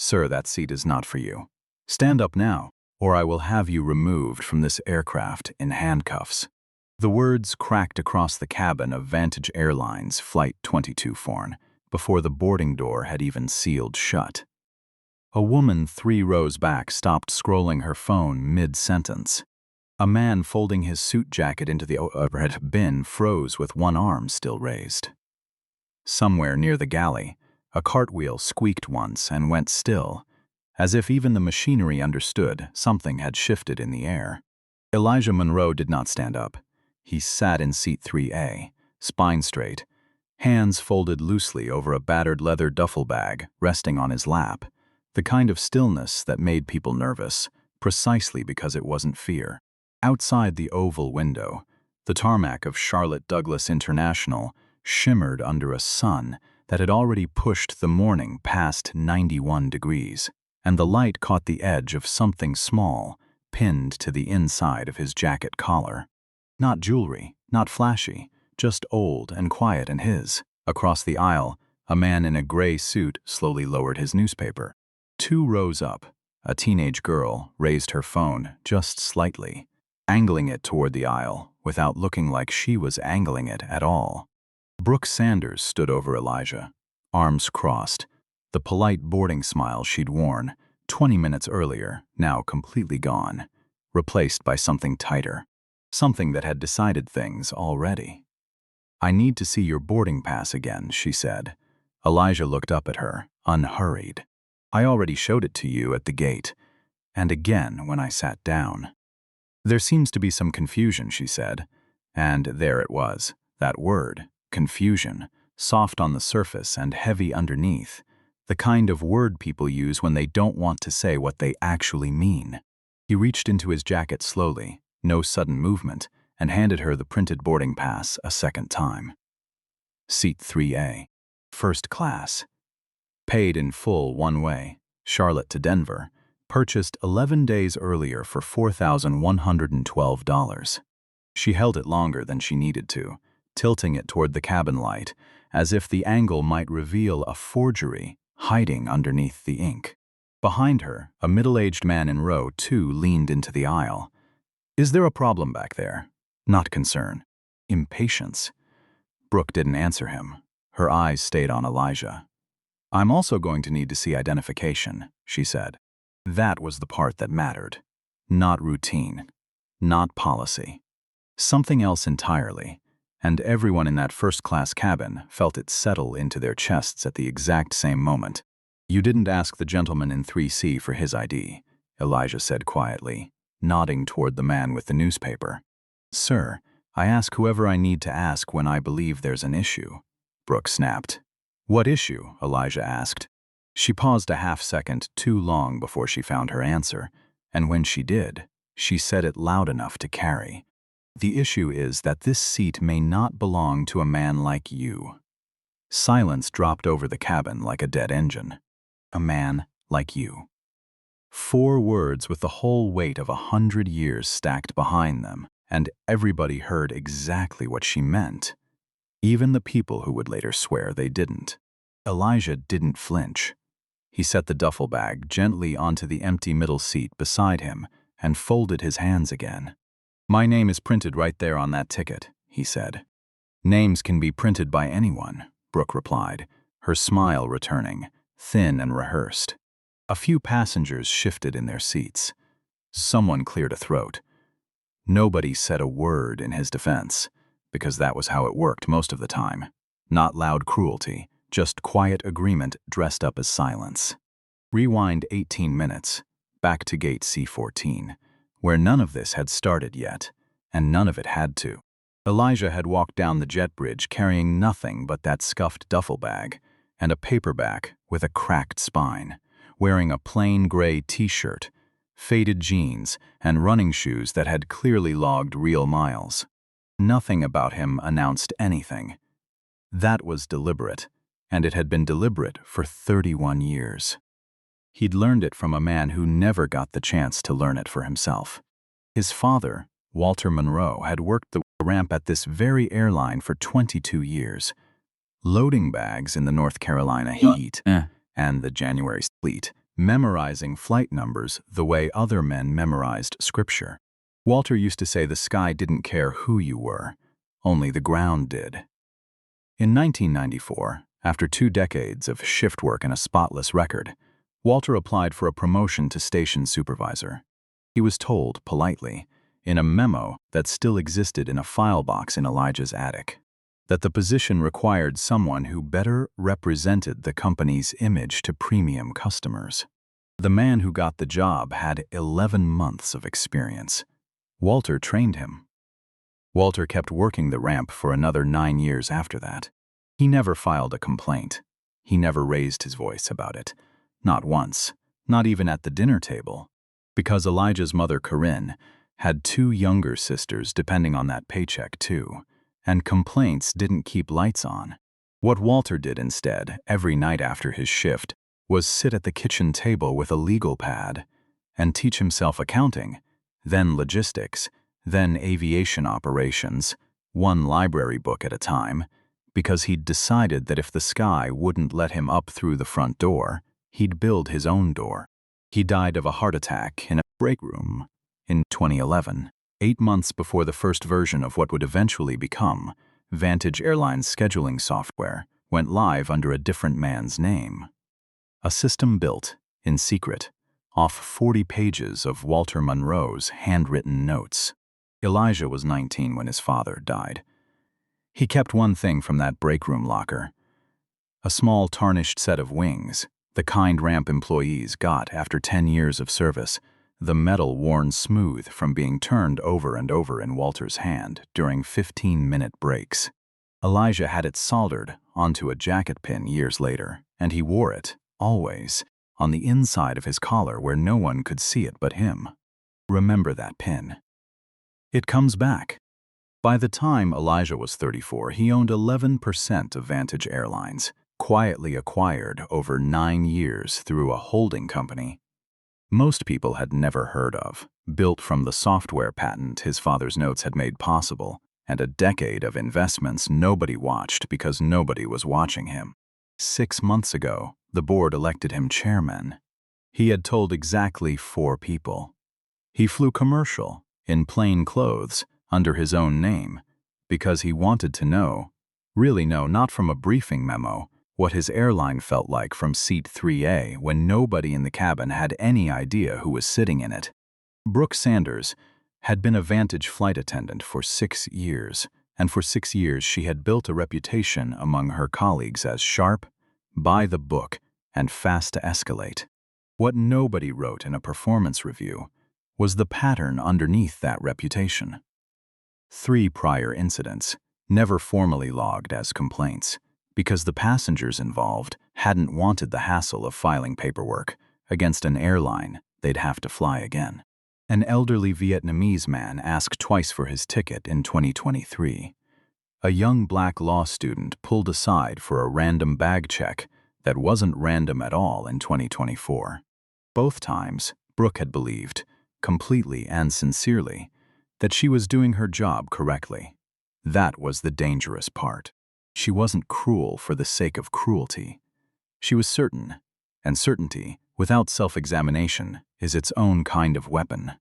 "Sir, that seat is not for you. Stand up now, or I will have you removed from this aircraft in handcuffs." The words cracked across the cabin of Vantage Airlines Flight 22 foreign before the boarding door had even sealed shut. A woman 3 rows back stopped scrolling her phone mid-sentence. A man folding his suit jacket into the overhead bin froze with one arm still raised. Somewhere near the galley, a cartwheel squeaked once and went still, as if even the machinery understood something had shifted in the air. Elijah Monroe did not stand up. He sat in seat 3A, spine straight, hands folded loosely over a battered leather duffel bag resting on his lap, the kind of stillness that made people nervous, precisely because it wasn't fear. Outside the oval window, the tarmac of Charlotte Douglas International shimmered under a sun that had already pushed the morning past 91 degrees, and the light caught the edge of something small pinned to the inside of his jacket collar. Not jewelry, not flashy, just old and quiet and his. Across the aisle, a man in a gray suit slowly lowered his newspaper. 2 rows up, a teenage girl raised her phone just slightly, angling it toward the aisle without looking like she was angling it at all. Brooke Sanders stood over Elijah, arms crossed, the polite boarding smile she'd worn 20 minutes earlier now completely gone, replaced by something tighter, something that had decided things already. "I need to see your boarding pass again," she said. Elijah looked up at her, unhurried. "I already showed it to you at the gate, and again when I sat down." "There seems to be some confusion," she said. And there it was, that word, confusion, soft on the surface and heavy underneath, the kind of word people use when they don't want to say what they actually mean. He reached into his jacket slowly, no sudden movement, and handed her the printed boarding pass a second time. Seat 3A, first class. Paid in full one way, Charlotte to Denver, purchased 11 days earlier for $4,112. She held it longer than she needed to, tilting it toward the cabin light, as if the angle might reveal a forgery hiding underneath the ink. Behind her, a middle-aged man in row 2 leaned into the aisle. "Is there a problem back there?" Not concern. Impatience. Brooke didn't answer him. Her eyes stayed on Elijah. "I'm also going to need to see identification," she said. That was the part that mattered. Not routine. Not policy. Something else entirely. And everyone in that first-class cabin felt it settle into their chests at the exact same moment. "You didn't ask the gentleman in 3C for his ID," Elijah said quietly, nodding toward the man with the newspaper. "Sir, I ask whoever I need to ask when I believe there's an issue," Brooke snapped. "What issue?" Elijah asked. She paused a half-second too long before she found her answer, and when she did, she said it loud enough to carry. "The issue is that this seat may not belong to a man like you." Silence dropped over the cabin like a dead engine. "A man like you." 4 words with the whole weight of 100 years stacked behind them, and everybody heard exactly what she meant. Even the people who would later swear they didn't. Elijah didn't flinch. He set the duffel bag gently onto the empty middle seat beside him and folded his hands again. "My name is printed right there on that ticket," he said. "Names can be printed by anyone," Brooke replied, her smile returning, thin and rehearsed. A few passengers shifted in their seats. Someone cleared a throat. Nobody said a word in his defense, because that was how it worked most of the time. Not loud cruelty, just quiet agreement dressed up as silence. Rewind 18 minutes, back to gate C14, where none of this had started yet, and none of it had to. Elijah had walked down the jet bridge carrying nothing but that scuffed duffel bag and a paperback with a cracked spine, wearing a plain gray t-shirt, faded jeans, and running shoes that had clearly logged real miles. Nothing about him announced anything. That was deliberate, and it had been deliberate for 31 years. He'd learned it from a man who never got the chance to learn it for himself. His father, Walter Monroe, had worked the ramp at this very airline for 22 years, loading bags in the North Carolina heat and the January sleet, memorizing flight numbers the way other men memorized scripture. Walter used to say the sky didn't care who you were, only the ground did. In 1994, after 2 decades of shift work and a spotless record, Walter applied for a promotion to station supervisor. He was told, politely, in a memo that still existed in a file box in Elijah's attic, that the position required someone who better represented the company's image to premium customers. The man who got the job had 11 months of experience. Walter trained him. Walter kept working the ramp for another 9 years after that. He never filed a complaint. He never raised his voice about it. Not once, not even at the dinner table. Because Elijah's mother, Corinne, had 2 younger sisters depending on that paycheck too, and complaints didn't keep lights on. What Walter did instead, every night after his shift, was sit at the kitchen table with a legal pad and teach himself accounting, then logistics, then aviation operations, one library book at a time, because he'd decided that if the sky wouldn't let him up through the front door, he'd build his own door. He died of a heart attack in a break room in 2011, 8 months before the first version of what would eventually become Vantage Airlines scheduling software went live under a different man's name. A system built, in secret, off 40 pages of Walter Monroe's handwritten notes. Elijah was 19 when his father died. He kept one thing from that break room locker: a small tarnished set of wings, the kind ramp employees got after 10 years of service, the metal worn smooth from being turned over and over in Walter's hand during 15-minute breaks. Elijah had it soldered onto a jacket pin years later, and he wore it, always, on the inside of his collar where no one could see it but him. Remember that pin. It comes back. By the time Elijah was 34, he owned 11% of Vantage Airlines, quietly acquired over 9 years through a holding company most people had never heard of, built from the software patent his father's notes had made possible, and a decade of investments nobody watched because nobody was watching him. 6 months ago, the board elected him chairman. He had told exactly 4 people. He flew commercial, in plain clothes, under his own name, because he wanted to know, really know, not from a briefing memo, what his airline felt like from seat 3A when nobody in the cabin had any idea who was sitting in it. Brooke Sanders had been a Vantage flight attendant for 6 years, and for 6 years she had built a reputation among her colleagues as sharp, by the book, and fast to escalate. What nobody wrote in a performance review was the pattern underneath that reputation. 3 prior incidents, never formally logged as complaints, because the passengers involved hadn't wanted the hassle of filing paperwork against an airline they'd have to fly again. An elderly Vietnamese man asked twice for his ticket in 2023. A young black law student pulled aside for a random bag check that wasn't random at all in 2024. Both times, Brooke had believed, completely and sincerely, that she was doing her job correctly. That was the dangerous part. She wasn't cruel for the sake of cruelty. She was certain, and certainty, without self-examination, is its own kind of weapon.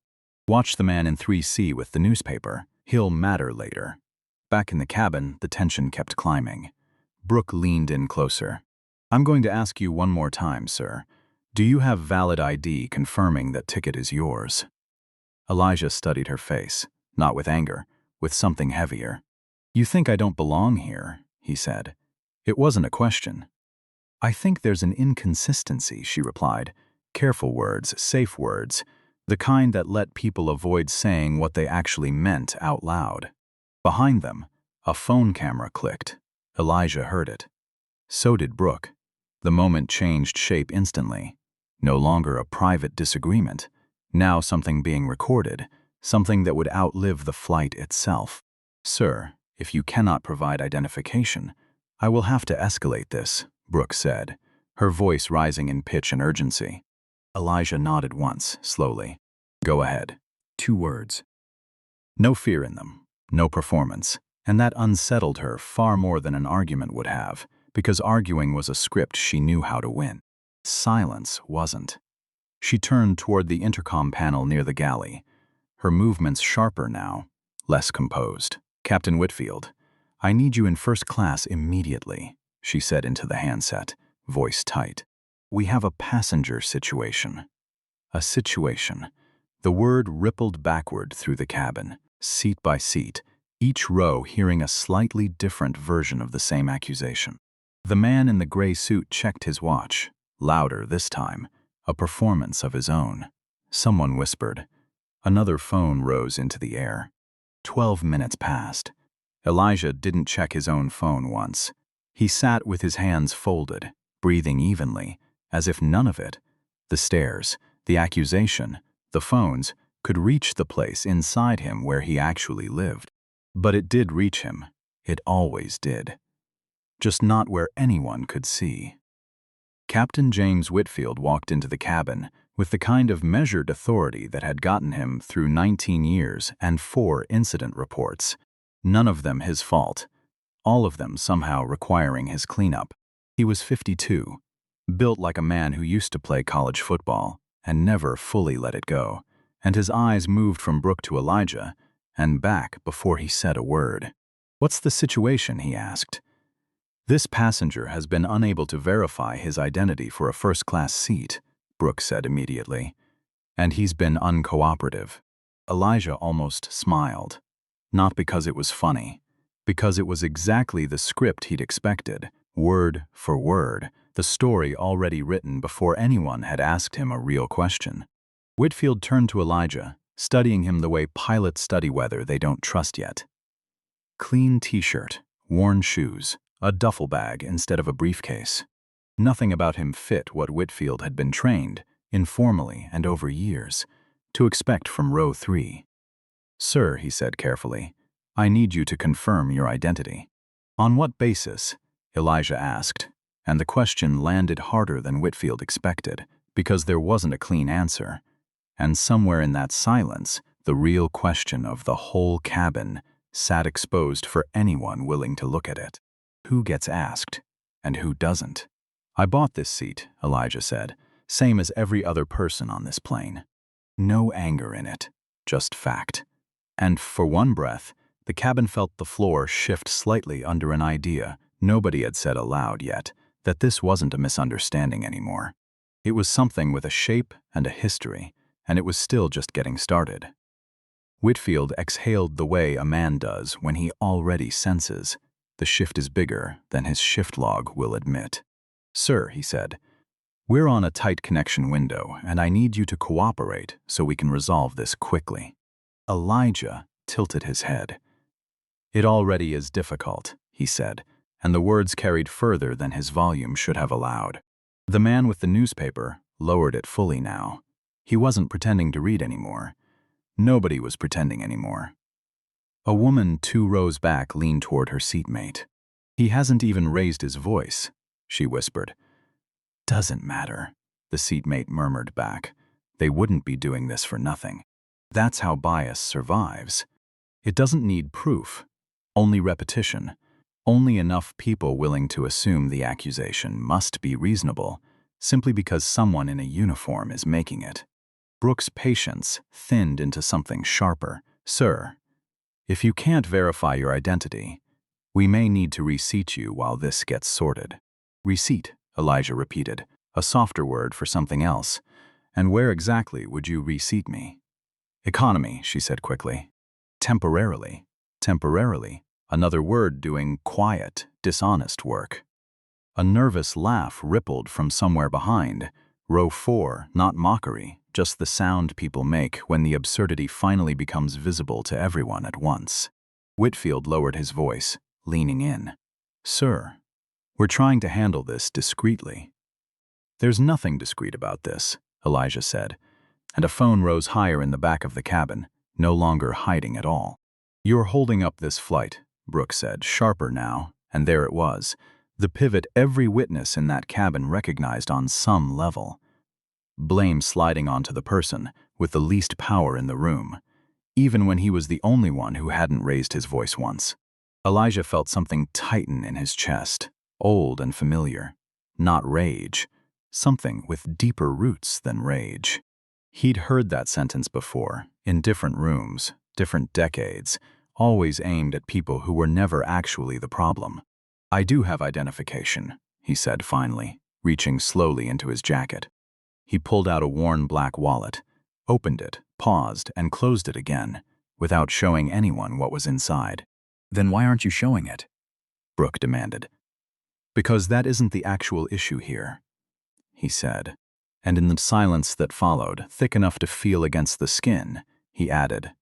Watch the man in 3C with the newspaper. He'll matter later. Back in the cabin, the tension kept climbing. Brooke leaned in closer. "I'm going to ask you one more time, sir. Do you have valid ID confirming that ticket is yours?" Elijah studied her face, not with anger, with something heavier. "You think I don't belong here," he said. It wasn't a question. "I think there's an inconsistency," she replied. Careful words, safe words, the kind that let people avoid saying what they actually meant out loud. Behind them, a phone camera clicked. Elijah heard it. So did Brooke. The moment changed shape instantly. No longer a private disagreement. Now something being recorded, something that would outlive the flight itself. "Sir, if you cannot provide identification, I will have to escalate this," Brooke said, her voice rising in pitch and urgency. Elijah nodded once, slowly. "Go ahead." 2 words. No fear in them, no performance, and that unsettled her far more than an argument would have, because arguing was a script she knew how to win. Silence wasn't. She turned toward the intercom panel near the galley, her movements sharper now, less composed. "Captain Whitfield, I need you in first class immediately," she said into the handset, voice tight. "We have a passenger situation." A situation. The word rippled backward through the cabin, seat by seat, each row hearing a slightly different version of the same accusation. The man in the gray suit checked his watch, louder this time, a performance of his own. Someone whispered. Another phone rose into the air. 12 minutes passed. Elijah didn't check his own phone once. He sat with his hands folded, breathing evenly, as if none of it, the stairs, the accusation, the phones, could reach the place inside him where he actually lived. But it did reach him. It always did. Just not where anyone could see. Captain James Whitfield walked into the cabin with the kind of measured authority that had gotten him through 19 years and 4 incident reports. None of them his fault. All of them somehow requiring his cleanup. He was 52, built like a man who used to play college football and never fully let it go, and his eyes moved from Brooke to Elijah and back before he said a word. "What's the situation?" he asked. "This passenger has been unable to verify his identity for a first-class seat," Brooke said immediately, "and he's been uncooperative." Elijah almost smiled, not because it was funny, because it was exactly the script he'd expected, word for word, the story already written before anyone had asked him a real question. Whitfield turned to Elijah, studying him the way pilots study weather they don't trust yet. Clean t-shirt, worn shoes, a duffel bag instead of a briefcase. Nothing about him fit what Whitfield had been trained, informally and over years, to expect from row 3. "Sir," he said carefully, "I need you to confirm your identity." "On what basis?" Elijah asked, and the question landed harder than Whitfield expected, because there wasn't a clean answer. And somewhere in that silence, the real question of the whole cabin sat exposed for anyone willing to look at it. Who gets asked, and who doesn't? "I bought this seat," Elijah said, "same as every other person on this plane." No anger in it, just fact. And for one breath, the cabin felt the floor shift slightly under an idea nobody had said aloud yet, that this wasn't a misunderstanding anymore. It was something with a shape and a history, and it was still just getting started. Whitfield exhaled the way a man does when he already senses the shift is bigger than his shift log will admit. "Sir," he said, "we're on a tight connection window, and I need you to cooperate so we can resolve this quickly." Elijah tilted his head. "It already is difficult," he said, and the words carried further than his volume should have allowed. The man with the newspaper lowered it fully now. He wasn't pretending to read anymore. Nobody was pretending anymore. A woman 2 rows back leaned toward her seatmate. "He hasn't even raised his voice," she whispered. "Doesn't matter," the seatmate murmured back. "They wouldn't be doing this for nothing. That's how bias survives. It doesn't need proof, only repetition, only enough people willing to assume the accusation must be reasonable, simply because someone in a uniform is making it." Brooke's patience thinned into something sharper. "Sir, if you can't verify your identity, we may need to reseat you while this gets sorted." "Reseat," Elijah repeated, a softer word for something else. "And where exactly would you reseat me?" "Economy," she said quickly. "Temporarily." Temporarily, another word doing quiet, dishonest work. A nervous laugh rippled from somewhere behind. Row 4, not mockery, just the sound people make when the absurdity finally becomes visible to everyone at once. Whitfield lowered his voice, leaning in. "Sir, we're trying to handle this discreetly." "There's nothing discreet about this," Elijah said, and a phone rose higher in the back of the cabin, no longer hiding at all. "You're holding up this flight," Brooke said, sharper now, and there it was, the pivot every witness in that cabin recognized on some level. Blame sliding onto the person with the least power in the room, even when he was the only one who hadn't raised his voice once. Elijah felt something tighten in his chest, old and familiar. Not rage, something with deeper roots than rage. He'd heard that sentence before, in different rooms, different decades, always aimed at people who were never actually the problem. "I do have identification," he said finally, reaching slowly into his jacket. He pulled out a worn black wallet, opened it, paused, and closed it again, without showing anyone what was inside. "Then why aren't you showing it?" Brooke demanded. "Because that isn't the actual issue here," he said. And in the silence that followed, thick enough to feel against the skin, he added,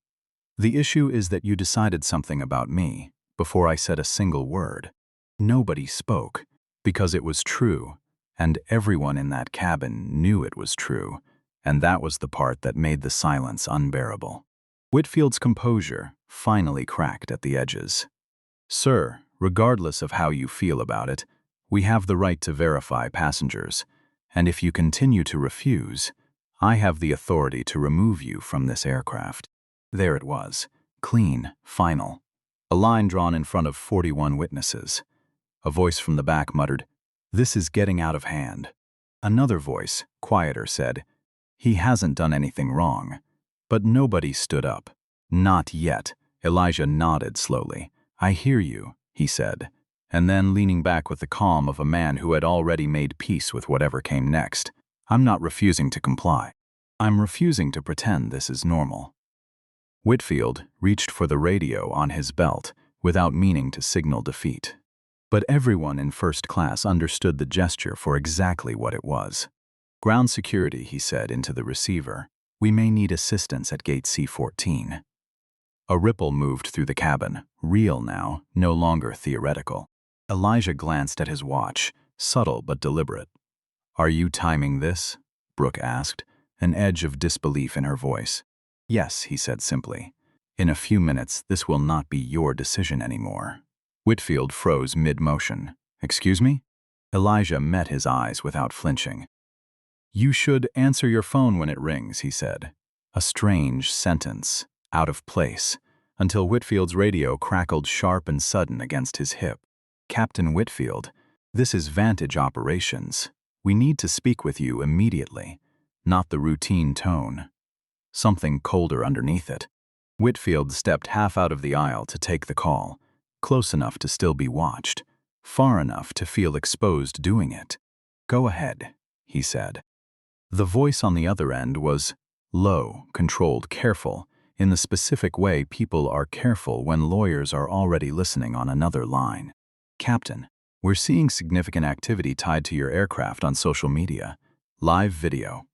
"The issue is that you decided something about me before I said a single word. Nobody spoke, because it was true, and everyone in that cabin knew it was true, and that was the part that made the silence unbearable." Whitfield's composure finally cracked at the edges. "Sir, regardless of how you feel about it, we have the right to verify passengers, and if you continue to refuse, I have the authority to remove you from this aircraft." There it was, clean, final. A line drawn in front of 41 witnesses. A voice from the back muttered, "This is getting out of hand." Another voice, quieter, said, "He hasn't done anything wrong." But nobody stood up. "Not yet." Elijah nodded slowly. "I hear you," he said, and then leaning back with the calm of a man who had already made peace with whatever came next, "I'm not refusing to comply. I'm refusing to pretend this is normal." Whitfield reached for the radio on his belt without meaning to signal defeat. But everyone in first class understood the gesture for exactly what it was. "Ground security," he said into the receiver. "We may need assistance at gate C14. A ripple moved through the cabin, real now, no longer theoretical. Elijah glanced at his watch, subtle but deliberate. "Are you timing this?" Brooke asked, an edge of disbelief in her voice. "Yes," he said simply. "In a few minutes, this will not be your decision anymore." Whitfield froze mid-motion. "Excuse me?" Elijah met his eyes without flinching. "You should answer your phone when it rings," he said. A strange sentence, out of place, until Whitfield's radio crackled sharp and sudden against his hip. "Captain Whitfield, this is Vantage Operations. We need to speak with you immediately." Not the routine tone. Something colder underneath it. Whitfield stepped half out of the aisle to take the call, close enough to still be watched, far enough to feel exposed doing it. "Go ahead," he said. The voice on the other end was low, controlled, careful, in the specific way people are careful when lawyers are already listening on another line. "Captain, we're seeing significant activity tied to your aircraft on social media. Live video.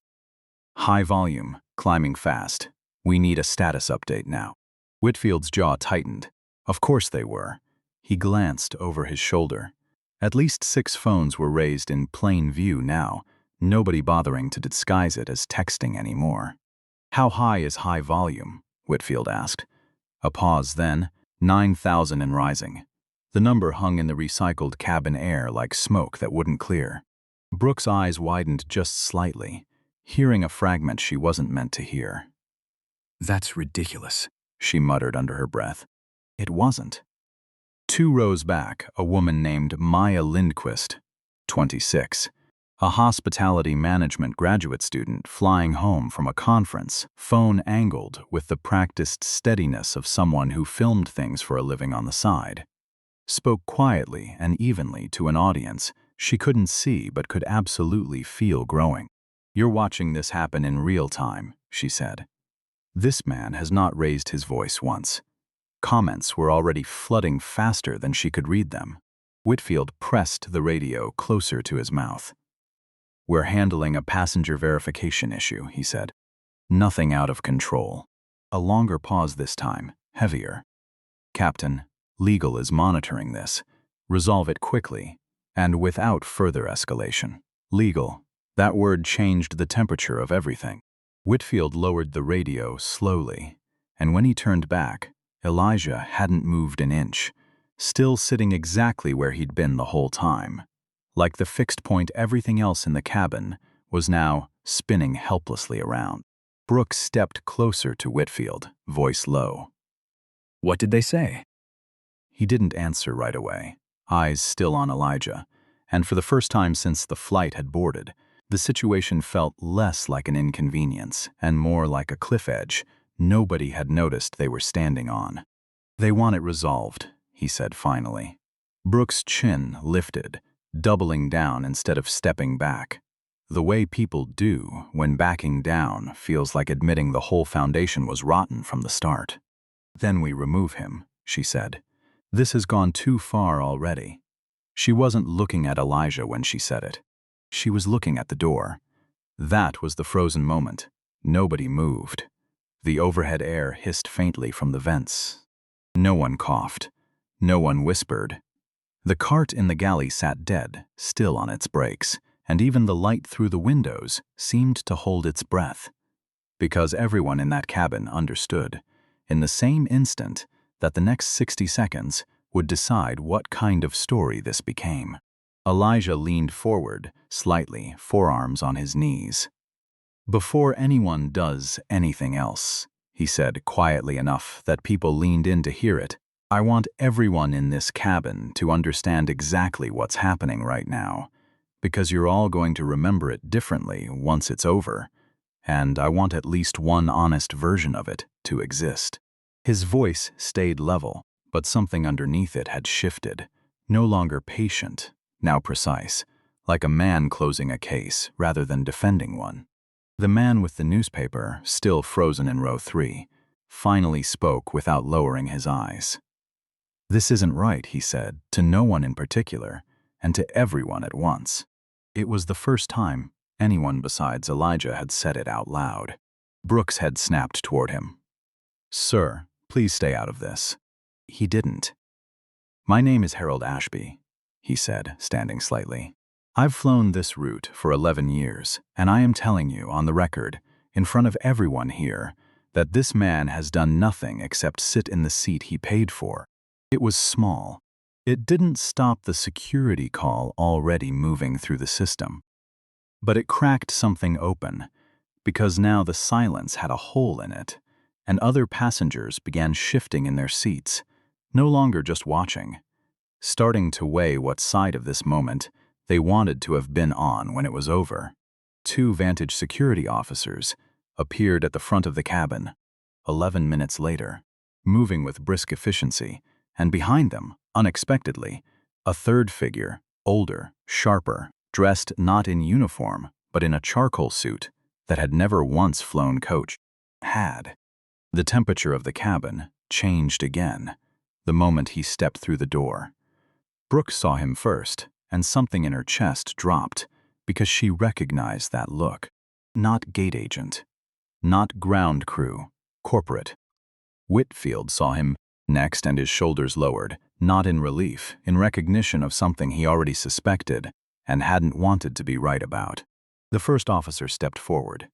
High volume, climbing fast. We need a status update now." Whitfield's jaw tightened. Of course they were. He glanced over his shoulder. At least 6 phones were raised in plain view now, nobody bothering to disguise it as texting anymore. "How high is high volume?" Whitfield asked. A pause then, 9,000 and rising. The number hung in the recycled cabin air like smoke that wouldn't clear. Brooke's eyes widened just slightly, hearing a fragment she wasn't meant to hear. "That's ridiculous," she muttered under her breath. It wasn't. 2 rows back, a woman named Maya Lindqvist, 26, a hospitality management graduate student flying home from a conference, phone angled with the practiced steadiness of someone who filmed things for a living on the side, spoke quietly and evenly to an audience she couldn't see but could absolutely feel growing. "You're watching this happen in real time," she said. This man has not raised his voice once. Comments were already flooding faster than she could read them. Whitfield pressed the radio closer to his mouth. "We're handling a passenger verification issue," he said. "Nothing out of control." A longer pause this time, heavier. "Captain, legal is monitoring this. Resolve it quickly, and without further escalation." Legal. That word changed the temperature of everything. Whitfield lowered the radio slowly, and when he turned back, Elijah hadn't moved an inch, still sitting exactly where he'd been the whole time. Like the fixed point, everything else in the cabin was now spinning helplessly around. Brooke stepped closer to Whitfield, voice low. "What did they say?" He didn't answer right away, eyes still on Elijah, and for the first time since the flight had boarded, The situation felt less like an inconvenience and more like a cliff edge nobody had noticed they were standing on. "They want it resolved," he said finally. Brooke's chin lifted, doubling down instead of stepping back. The way people do when backing down feels like admitting the whole foundation was rotten from the start. "Then we remove him," she said. "This has gone too far already." She wasn't looking at Elijah when she said it. She was looking at the door. That was the frozen moment. Nobody moved. The overhead air hissed faintly from the vents. No one coughed. No one whispered. The cart in the galley sat dead, still on its brakes, and even the light through the windows seemed to hold its breath. Because everyone in that cabin understood, in the same instant, that the next 60 seconds would decide what kind of story this became. Elijah leaned forward, slightly, forearms on his knees. "Before anyone does anything else," he said quietly enough that people leaned in to hear it, "I want everyone in this cabin to understand exactly what's happening right now, because you're all going to remember it differently once it's over, and I want at least one honest version of it to exist." His voice stayed level, but something underneath it had shifted, no longer patient, now precise, like a man closing a case rather than defending one. The man with the newspaper, still frozen in row 3, finally spoke without lowering his eyes. "This isn't right," he said, to no one in particular, and to everyone at once. It was the first time anyone besides Elijah had said it out loud. Brooke's head snapped toward him. "Sir, please stay out of this." He didn't. "My name is Harold Ashby," he said, standing slightly. "I've flown this route for 11 years, and I am telling you on the record, in front of everyone here, that this man has done nothing except sit in the seat he paid for. It was small. It didn't stop the security call already moving through the system. But it cracked something open, because now the silence had a hole in it, and other passengers began shifting in their seats, no longer just watching, starting to weigh what side of this moment they wanted to have been on when it was over. 2 Vantage security officers appeared at the front of the cabin, 11 minutes later, moving with brisk efficiency, and behind them, unexpectedly, a third figure, older, sharper, dressed not in uniform, but in a charcoal suit that had never once flown coach. The temperature of the cabin changed again the moment he stepped through the door. Brooke saw him first, and something in her chest dropped because she recognized that look. Not gate agent, not ground crew, corporate. Whitfield saw him next, and his shoulders lowered, not in relief, in recognition of something he already suspected and hadn't wanted to be right about. The first officer stepped forward.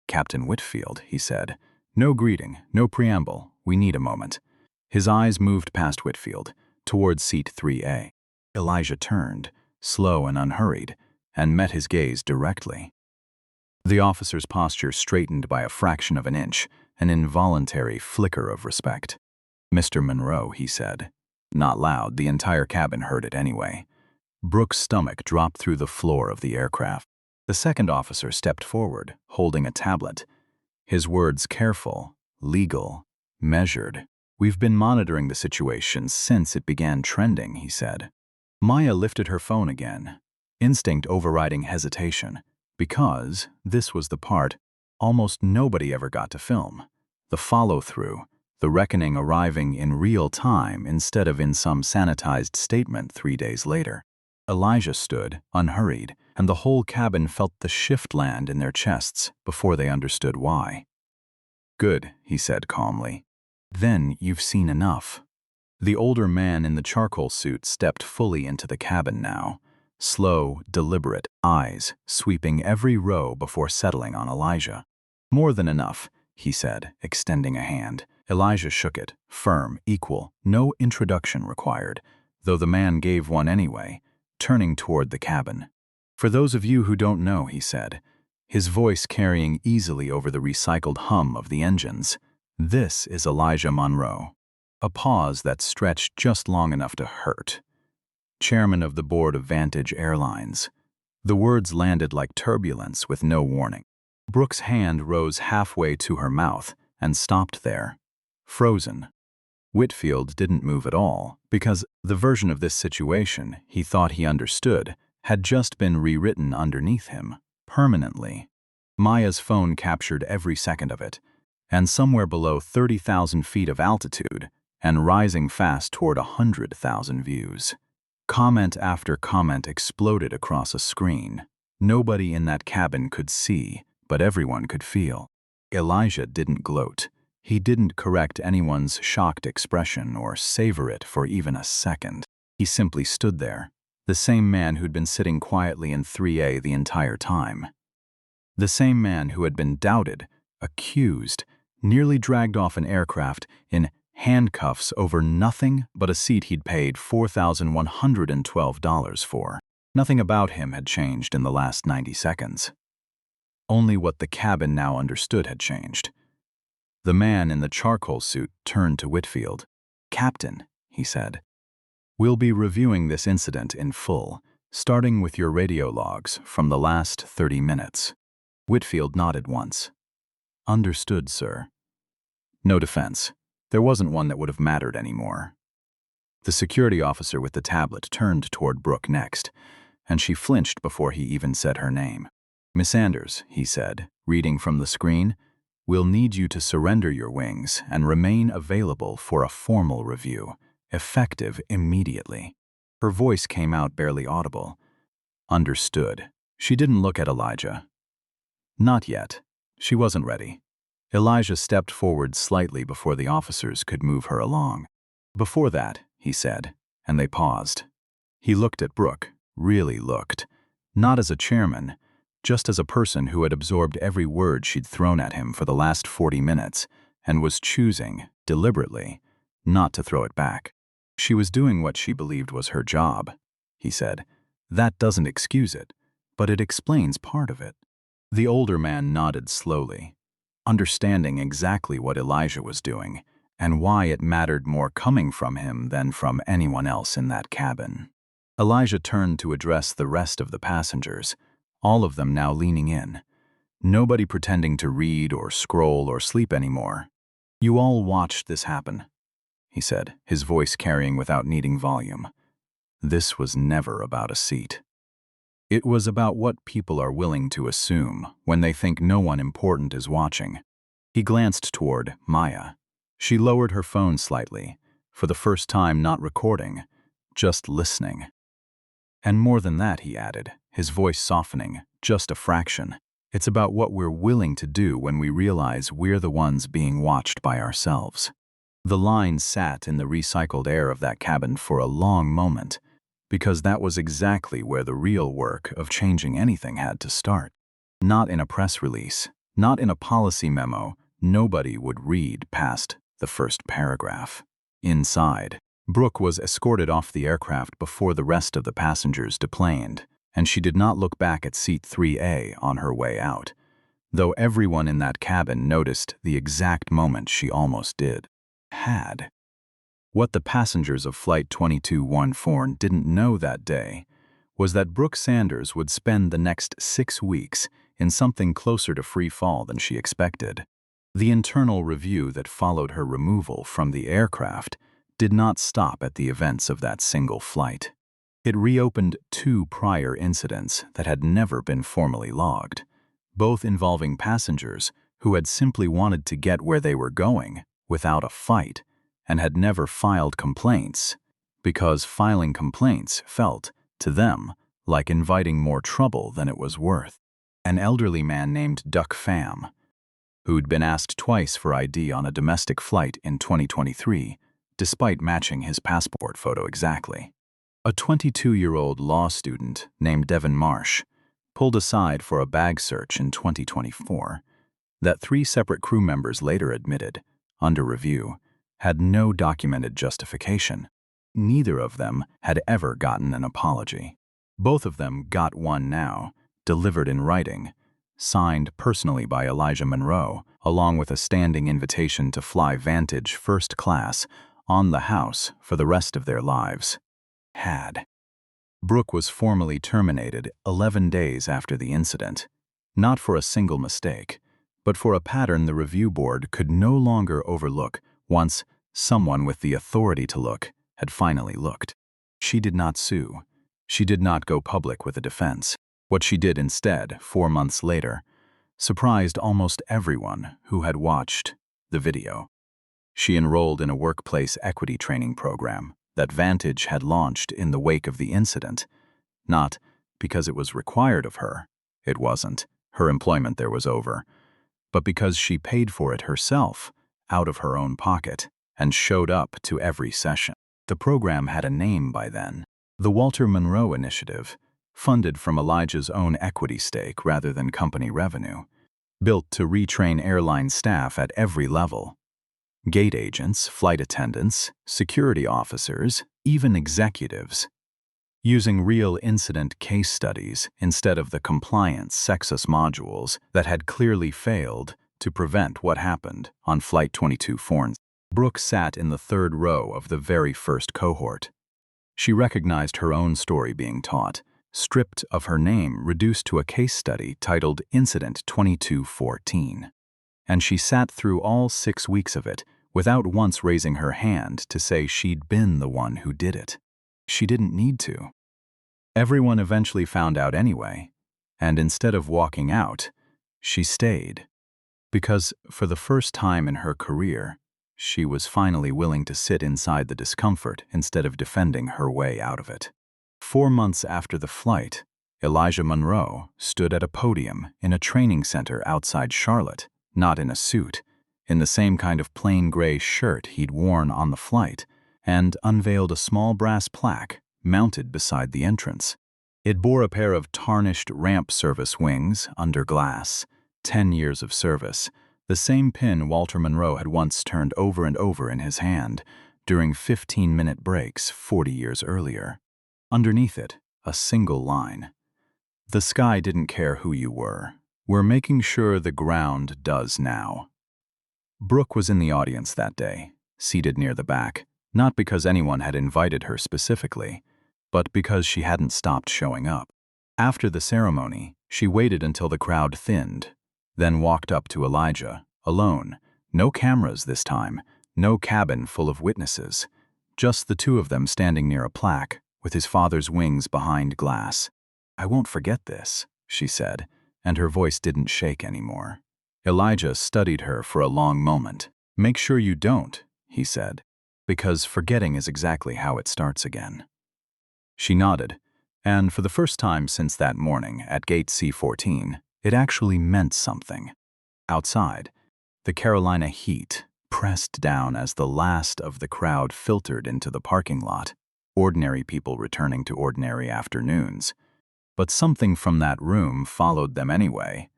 "Captain Whitfield," he said. "No greeting, no preamble. We need a moment." His eyes moved past Whitfield, towards seat 3A. Elijah turned, slow and unhurried, and met his gaze directly. The officer's posture straightened by a fraction of an inch, an involuntary flicker of respect. "Mr. Monroe," he said. Not loud, the entire cabin heard it anyway. Brooke's stomach dropped through the floor of the aircraft. The second officer stepped forward, holding a tablet. His words careful, legal, measured. "We've been monitoring the situation since it began trending," he said. Maya lifted her phone again, instinct overriding hesitation, because this was the part almost nobody ever got to film. The follow-through, the reckoning arriving in real time instead of in some sanitized statement 3 days later. Elijah stood, unhurried, and the whole cabin felt the shift land in their chests before they understood why. "Good," he said calmly. "Then you've seen enough." The older man in the charcoal suit stepped fully into the cabin now, slow, deliberate, eyes sweeping every row before settling on Elijah. "More than enough," he said, extending a hand. Elijah shook it, firm, equal, no introduction required, though the man gave one anyway, turning toward the cabin. "For those of you who don't know," he said, his voice carrying easily over the recycled hum of the engines, "this is Elijah Monroe." A pause that stretched just long enough to hurt. Chairman of the board of Vantage Airlines. The words landed like turbulence with no warning. Brooke's hand rose halfway to her mouth and stopped there, frozen. Whitfield didn't move at all, because the version of this situation he thought he understood had just been rewritten underneath him, permanently. Maya's phone captured every second of it, and somewhere below 30,000 feet of altitude, and rising fast toward 100,000 views. Comment after comment exploded across a screen. Nobody in that cabin could see, but everyone could feel. Elijah didn't gloat. He didn't correct anyone's shocked expression or savor it for even a second. He simply stood there, the same man who'd been sitting quietly in 3A the entire time. The same man who had been doubted, accused, nearly dragged off an aircraft in handcuffs over nothing but a seat he'd paid $4,112 for. Nothing about him had changed in the last 90 seconds. Only what the cabin now understood had changed. The man in the charcoal suit turned to Whitfield. "Captain," he said, "we'll be reviewing this incident in full, starting with your radio logs from the last 30 minutes. Whitfield nodded once. "Understood, sir." No defense. There wasn't one that would have mattered anymore. The security officer with the tablet turned toward Brooke next, and she flinched before he even said her name. "Miss Sanders," he said, reading from the screen, "we'll need you to surrender your wings and remain available for a formal review, effective immediately." Her voice came out barely audible. "Understood." She didn't look at Elijah. Not yet. She wasn't ready. Elijah stepped forward slightly before the officers could move her along. "Before that," he said, and they paused. He looked at Brooke, really looked, not as a chairman, just as a person who had absorbed every word she'd thrown at him for the last 40 minutes and was choosing, deliberately, not to throw it back. "She was doing what she believed was her job," he said. "That doesn't excuse it, but it explains part of it." The older man nodded slowly, understanding exactly what Elijah was doing and why it mattered more coming from him than from anyone else in that cabin. Elijah turned to address the rest of the passengers, all of them now leaning in. Nobody pretending to read or scroll or sleep anymore. "You all watched this happen," he said, his voice carrying without needing volume. "This was never about a seat. It was about what people are willing to assume when they think no one important is watching." He glanced toward Maya. She lowered her phone slightly, for the first time not recording, just listening. "And more than that," he added, his voice softening, "just a fraction. It's about what we're willing to do when we realize we're the ones being watched by ourselves." The line sat in the recycled air of that cabin for a long moment, because that was exactly where the real work of changing anything had to start. Not in a press release, not in a policy memo. Nobody would read past the first paragraph. Inside, Brooke was escorted off the aircraft before the rest of the passengers deplaned, and she did not look back at seat 3A on her way out, though everyone in that cabin noticed the exact moment she almost did. What the passengers of Flight 2214 didn't know that day was that Brooke Sanders would spend the next 6 weeks in something closer to free fall than she expected. The internal review that followed her removal from the aircraft did not stop at the events of that single flight. It reopened 2 prior incidents that had never been formally logged, both involving passengers who had simply wanted to get where they were going without a fight and had never filed complaints, because filing complaints felt, to them, like inviting more trouble than it was worth. An elderly man named Duck Pham, who'd been asked twice for ID on a domestic flight in 2023, despite matching his passport photo exactly. A 22-year-old law student named Devin Marsh, pulled aside for a bag search in 2024, that 3 separate crew members later admitted, under review, had no documented justification. Neither of them had ever gotten an apology. Both of them got one now, delivered in writing, signed personally by Elijah Monroe, along with a standing invitation to fly Vantage first class on the house for the rest of their lives. Brooke was formally terminated 11 days after the incident, not for a single mistake, but for a pattern the review board could no longer overlook once someone with the authority to look had finally looked. She did not sue. She did not go public with a defense. What she did instead, 4 months later, surprised almost everyone who had watched the video. She enrolled in a workplace equity training program that Vantage had launched in the wake of the incident, not because it was required of her. It wasn't. Her employment there was over. But because she paid for it herself, out of her own pocket, and showed up to every session. The program had a name by then, the Walter Monroe Initiative, funded from Elijah's own equity stake rather than company revenue, built to retrain airline staff at every level. Gate agents, flight attendants, security officers, even executives. Using real incident case studies instead of the compliance sexist modules that had clearly failed to prevent what happened on Flight 22 Forns. Brooke sat in the third row of the very first cohort. She recognized her own story being taught, stripped of her name, reduced to a case study titled Incident 2214. And she sat through all 6 weeks of it without once raising her hand to say she'd been the one who did it. She didn't need to. Everyone eventually found out anyway, and instead of walking out, she stayed. Because for the first time in her career, she was finally willing to sit inside the discomfort instead of defending her way out of it. 4 months after the flight, Elijah Monroe stood at a podium in a training center outside Charlotte, not in a suit, in the same kind of plain gray shirt he'd worn on the flight, and unveiled a small brass plaque mounted beside the entrance. It bore a pair of tarnished ramp service wings under glass, 10 years of service, the same pin Walter Monroe had once turned over and over in his hand during 15-minute breaks 40 years earlier. Underneath it, a single line. The sky didn't care who you were. We're making sure the ground does now. Brooke was in the audience that day, seated near the back, not because anyone had invited her specifically, but because she hadn't stopped showing up. After the ceremony, she waited until the crowd thinned, then walked up to Elijah, alone, no cameras this time, no cabin full of witnesses, just the two of them standing near a plaque, with his father's wings behind glass. "I won't forget this," she said, and her voice didn't shake anymore. Elijah studied her for a long moment. "Make sure you don't," he said, "because forgetting is exactly how it starts again." She nodded, and for the first time since that morning at Gate C-14, it actually meant something. Outside, the Carolina heat pressed down as the last of the crowd filtered into the parking lot, ordinary people returning to ordinary afternoons. But something from that room followed them anyway,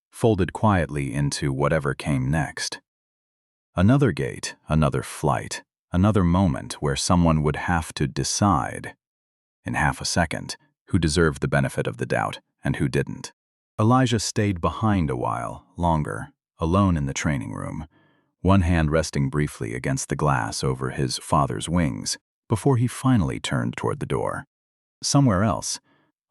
folded quietly into whatever came next. Another gate, another flight, another moment where someone would have to decide, in half a second, who deserved the benefit of the doubt and who didn't. Elijah stayed behind a while longer, alone in the training room, one hand resting briefly against the glass over his father's wings, before he finally turned toward the door. Somewhere else,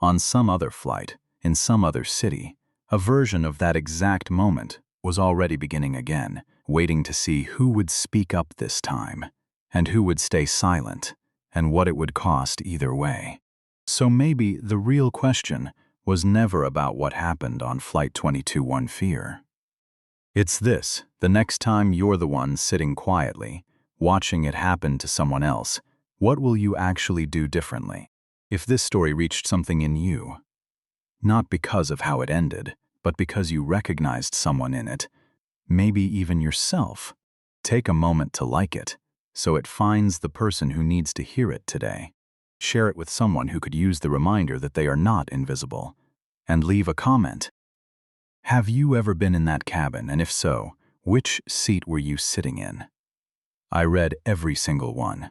on some other flight, in some other city, a version of that exact moment was already beginning again, waiting to see who would speak up this time, and who would stay silent, and what it would cost either way. So maybe the real question was never about what happened on Flight 22 Fear. It's this: the next time you're the one sitting quietly, watching it happen to someone else, what will you actually do differently? If this story reached something in you, not because of how it ended, but because you recognized someone in it, maybe even yourself, take a moment to like it, so it finds the person who needs to hear it today. Share it with someone who could use the reminder that they are not invisible, and leave a comment. Have you ever been in that cabin, and if so, which seat were you sitting in? I read every single one.